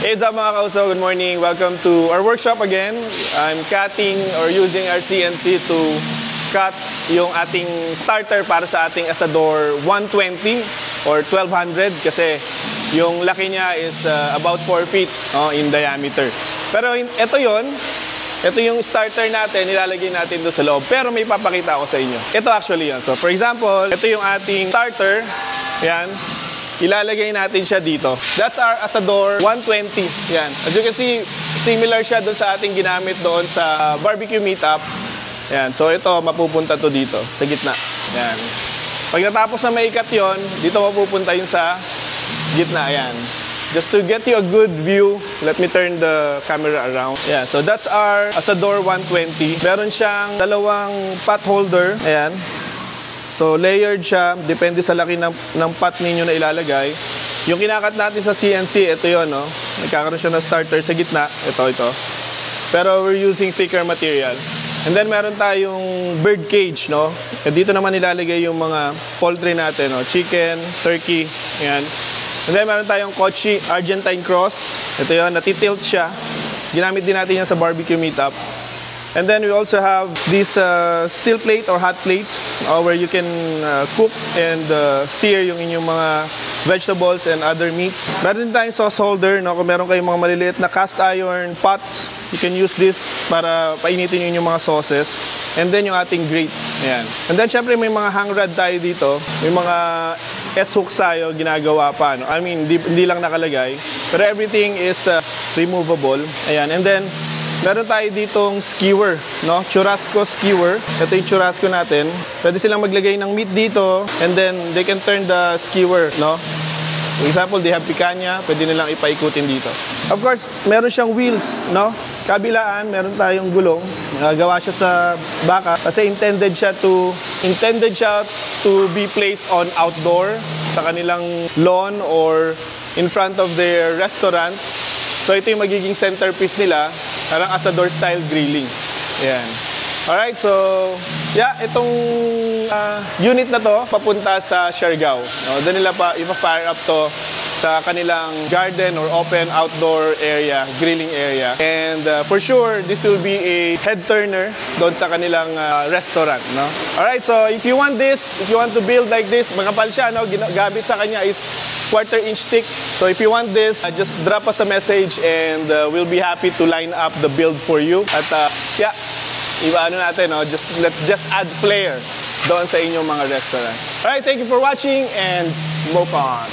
Hey, what's up mga kauso? Good morning. Welcome to our workshop again. I'm cutting or using our CNC to cut yung ating starter para sa ating Asador 120 or 1200 kasi yung laki niya is about 4 feet in diameter. Pero ito yung starter natin, nilalagay natin doon sa loob. Pero may papakita ako sa inyo. Ito actually yun. So for example, ito yung ating starter. Yan. Ilalagay natin siya dito. That's our Asador 120. Yan. As you can see, similar siya doon sa ating ginamit doon sa barbecue meetup. Yan. So ito, mapupunta to dito, sa gitna. Yan. Pag natapos na maikat yon, dito mapupunta yun sa gitna. Yan. Just to get you a good view, let me turn the camera around. Yeah, so that's our Asador 120. Meron siyang dalawang pot holder. Ayan. So layered siya, depende sa laki ng pot ninyo na ilalagay. Yung kinakat natin sa CNC, ito yun, no? Nagkakaroon siya ng starter sa gitna. Ito. Pero we're using thicker material. And then meron tayong bird cage, no? E dito naman ilalagay yung mga poultry natin, no? Chicken, turkey, ayan. And then meron tayong Kochi Argentine Cross. Ito yun, natitilt siya. Ginamit din natin yan sa barbecue meetup. And then we also have this steel plate or hot plate where you can cook and sear yung inyong mga vegetables and other meats. Meron din tayong sauce holder, no? Kung meron kayong mga maliliit na cast iron pots, you can use this para painitin yung inyong mga sauces. And then yung ating grate. Ayan. And then syempre may mga hang rod tayo dito. May mga S-hooks tayo ginagawa pa. No? I mean, hindi lang nakalagay. Pero everything is removable. Ayan. And then, meron tayo ditong skewer, no? Churrasco skewer. Ito yung churrasco natin. Pwede silang maglagay ng meat dito and then they can turn the skewer, no? For example, they have picanha, pwede nilang ipaikutin dito. Of course, meron siyang wheels, no? Kabilaan, meron tayong gulong. Gawa siya sa baka kasi intended siya to be placed on outdoor sa kanilang lawn or in front of their restaurant. So ito yung magiging centerpiece nila, parang Asador style grilling. Ayan. Alright, so yeah, itong unit na to papunta sa Siargao. No, doon nila ipa-fire up to sa kanilang garden or open outdoor area, grilling area. And for sure, this will be a head turner doon sa kanilang restaurant. No? Alright, so if you want this, if you want to build like this, makapal siya, no? Gamit sa kanya is 1/4 inch stick. So if you want this, just drop us a message and we'll be happy to line up the build for you. At yeah, natin, no? Let's just add flair doon sa inyong mga restaurant. Alright, thank you for watching and smoke on!